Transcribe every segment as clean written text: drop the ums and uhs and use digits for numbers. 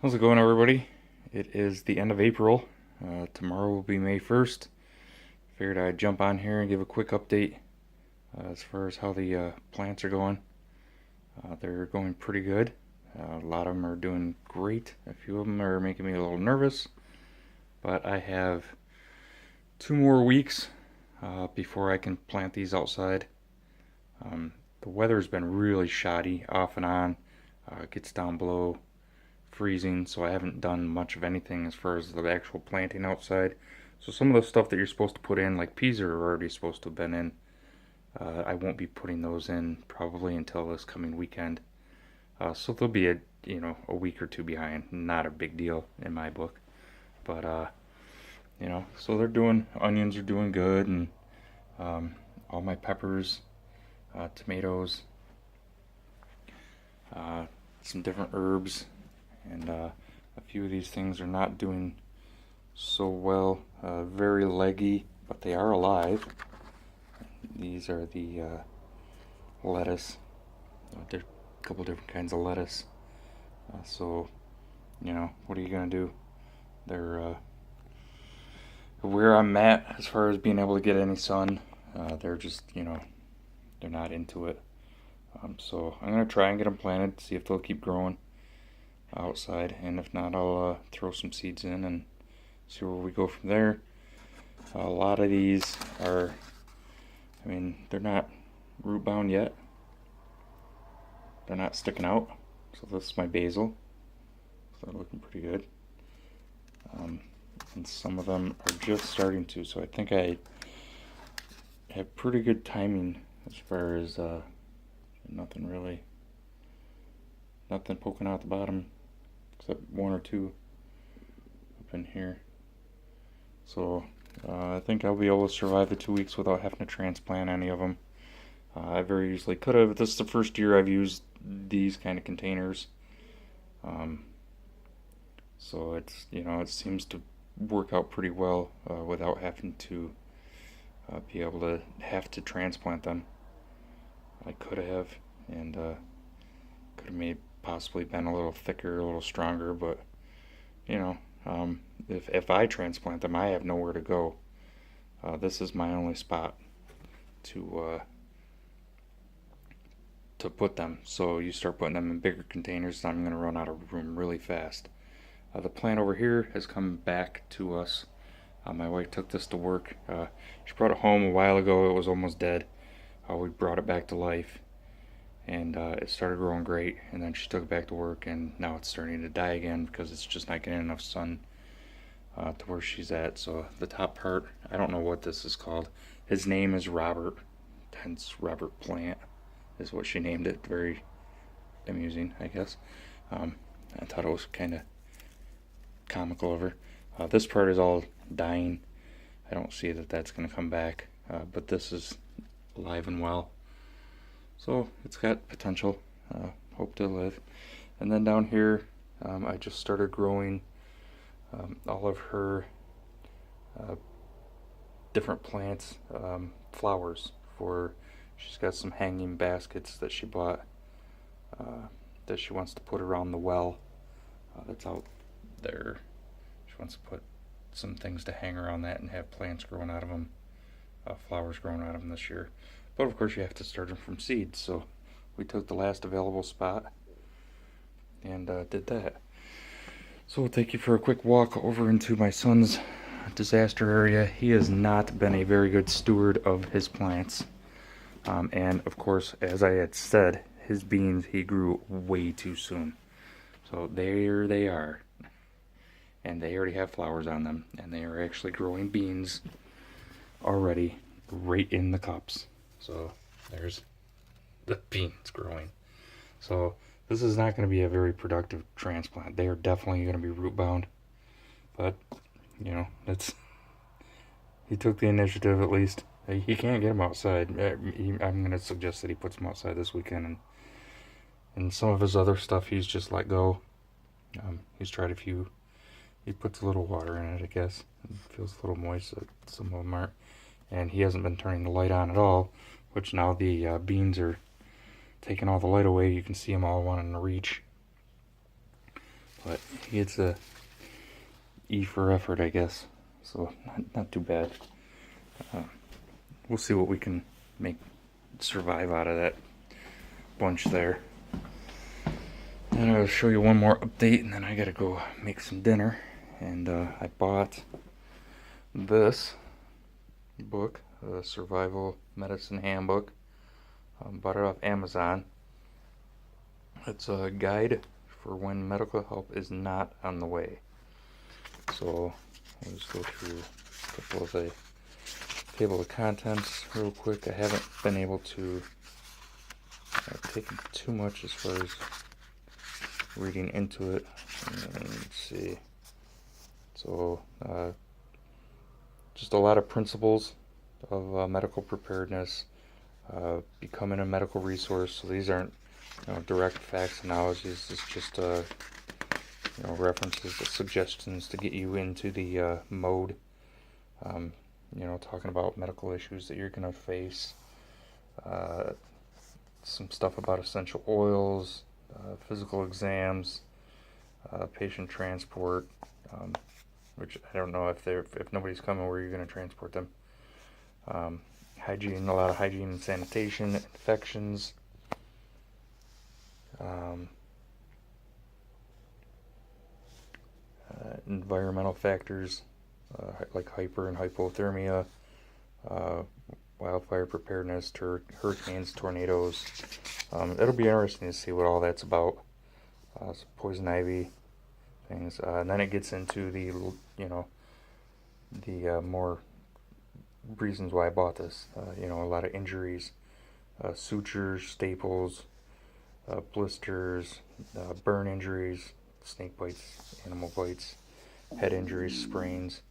How's it going, everybody? It is the end of April. Tomorrow will be May 1st. Figured I'd jump on here and give a quick update as far as how the plants are going. They're going pretty good. A lot of them are doing great. A few of them are making me a little nervous. But I have 2 more weeks before I can plant these outside. The weather's been really shoddy, off and on. It gets down below freezing, so I haven't done much of anything as far as the actual planting outside. So some of the stuff that you're supposed to put in, like peas, are already supposed to have been in. I won't be putting those in probably until this coming weekend. So they'll be a week or two behind. Not a big deal in my book, but so they're doing. Onions are doing good, and all my peppers, tomatoes, some different herbs, and a few of these things are not doing so well. Very leggy, but they are alive. These are the lettuce. There are a couple different kinds of lettuce. So, what are you gonna do? They're where I'm at as far as being able to get any sun. They're just, they're not into it. So I'm gonna try and get them planted, see if they'll keep growing outside, and if not, I'll throw some seeds in and see where we go from there. A lot of these are, they're not root bound yet. They're not sticking out. So this is my basil. So they're looking pretty good. And some of them are just starting to. So I think I have pretty good timing as far as nothing poking out the bottom except one or two up in here. So I think I'll be able to survive the 2 weeks without having to transplant any of them. I very easily could have. This is the first year I've used these kind of containers. So it's, it seems to work out pretty well without having to be able to have to transplant them. I could have, and could have made possibly been a little thicker, a little stronger, but if I transplant them, I have nowhere to go. This is my only spot to put them. So you start putting them in bigger containers, and I'm going to run out of room really fast. The plant over here has come back to us. My wife took this to work. She brought it home a while ago. It was almost dead. We brought it back to life, and it started growing great. And then she took it back to work, and now it's starting to die again because it's just not getting enough sun to where she's at. So the top part, I don't know what this is called. His name is Robert, hence Robert Plant is what she named it. Very amusing, I guess. I thought it was kind of comical of her. This part is all dying. I don't see that that's going to come back, but this is alive and well. So it's got potential. Hope to live. And then down here, I just started growing all of her different plants, flowers for. She's got some hanging baskets that she bought that she wants to put around the well that's out there. She wants to put some things to hang around that and have plants growing out of them, flowers growing out of them this year. But of course you have to start them from seeds, so we took the last available spot and did that. So we'll take you for a quick walk over into my son's disaster area. He has not been a very good steward of his plants. And of course, as I had said, his beans he grew way too soon. So there they are. And they already have flowers on them. And they are actually growing beans already right in the cups. So there's the beans growing. So this is not going to be a very productive transplant. They are definitely going to be root bound. But, he took the initiative at least. He can't get them outside. I'm going to suggest that he puts them outside this weekend. And some of his other stuff he's just let go. He's tried a few. He puts a little water in it, I guess. It feels a little moist. Some of them aren't. And he hasn't been turning the light on at all, which now the beans are taking all the light away. You can see them all wanting to reach. but he gets a E for effort, I guess. So not too bad. We'll see what we can survive out of that bunch there. And I'll show you one more update, and then I gotta go make some dinner. And I bought this book, Survival Medicine Handbook. Bought it off Amazon. It's a guide for when medical help is not on the way. So I'll just go through a couple of the table of contents real quick. I haven't been able to take too much as far as reading into it. Let's see. So just a lot of principles of medical preparedness, becoming a medical resource. So these aren't direct facts and knowledge. This is just references to suggestions to get you into the mode. Talking about medical issues that you're going to face. Some stuff about essential oils, physical exams, patient transport, which I don't know if nobody's coming, where you're going to transport them. Hygiene, a lot of hygiene and sanitation, infections. Environmental factors like hyper and hypothermia, wildfire preparedness, hurricanes, tornadoes. It'll be interesting to see what all that's about. Poison ivy things, and then it gets into the more reasons why I bought this. A lot of injuries, sutures, staples, blisters, burn injuries, snake bites, animal bites, head injuries, sprains,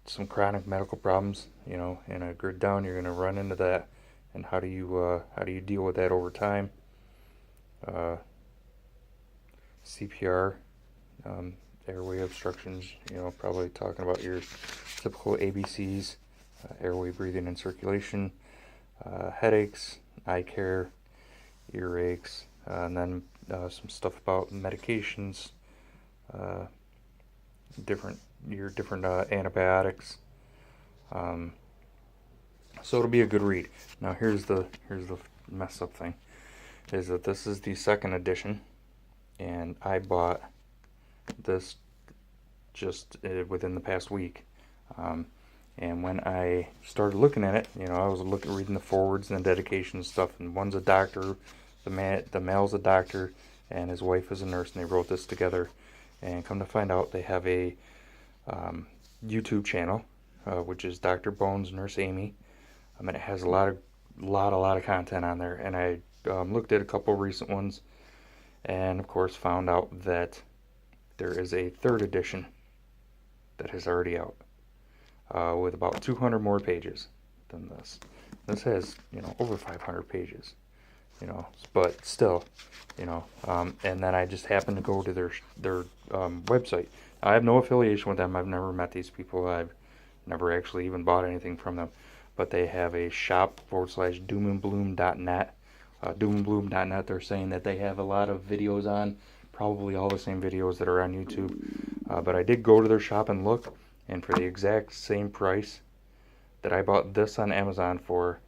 some chronic medical problems. In a grid down, you're going to run into that, and how do you deal with that over time? CPR, airway obstructions. Probably talking about your typical ABCs: airway, breathing, and circulation. Headaches, eye care, earaches, and then some stuff about medications, different antibiotics. So it'll be a good read. Now here's the messed up thing, is that this is the second edition, and I bought this just within the past week. And when I started looking at it, I was reading the forwards and the dedication stuff, and one's a doctor, the male's a doctor, and his wife is a nurse, and they wrote this together. And come to find out, they have a YouTube channel, which is Dr. Bones Nurse Amy. And it has a lot of content on there. And I looked at a couple recent ones, and of course found out that there is a third edition that is already out, with about 200 more pages than this. This has over 500 pages. But still, and then I just happened to go to their website. I have no affiliation with them. I've never met these people. I've never actually even bought anything from them. But they have a shop/doomandbloom.net. Doomandbloom.net, they're saying that they have a lot of videos on, probably all the same videos that are on YouTube. But I did go to their shop and look, and for the exact same price that I bought this on Amazon for,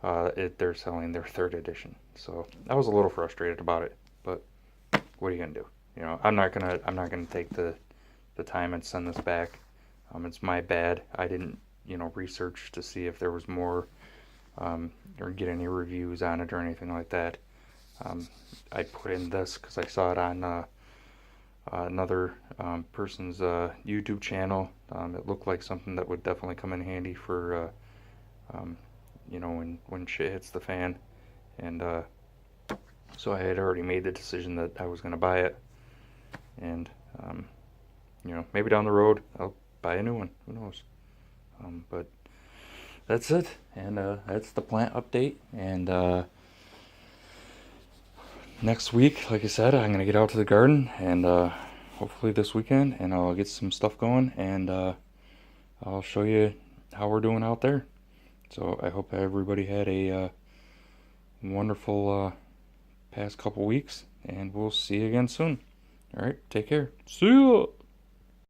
they're selling their third edition. So I was a little frustrated about it, but what are you gonna do? I'm not gonna take the time and send this back. It's my bad. I didn't research to see if there was more, or get any reviews on it or anything like that. I put in this because I saw it on another person's YouTube channel. It looked like something that would definitely come in handy for when shit hits the fan. And so I had already made the decision that I was going to buy it, and maybe down the road I'll buy a new one, who knows. But that's it, and that's the plant update. And next week, like I said, I'm going to get out to the garden, and hopefully this weekend, and I'll get some stuff going, and I'll show you how we're doing out there. So I hope everybody had a wonderful past couple weeks, and we'll see you again soon. All right, take care. See ya.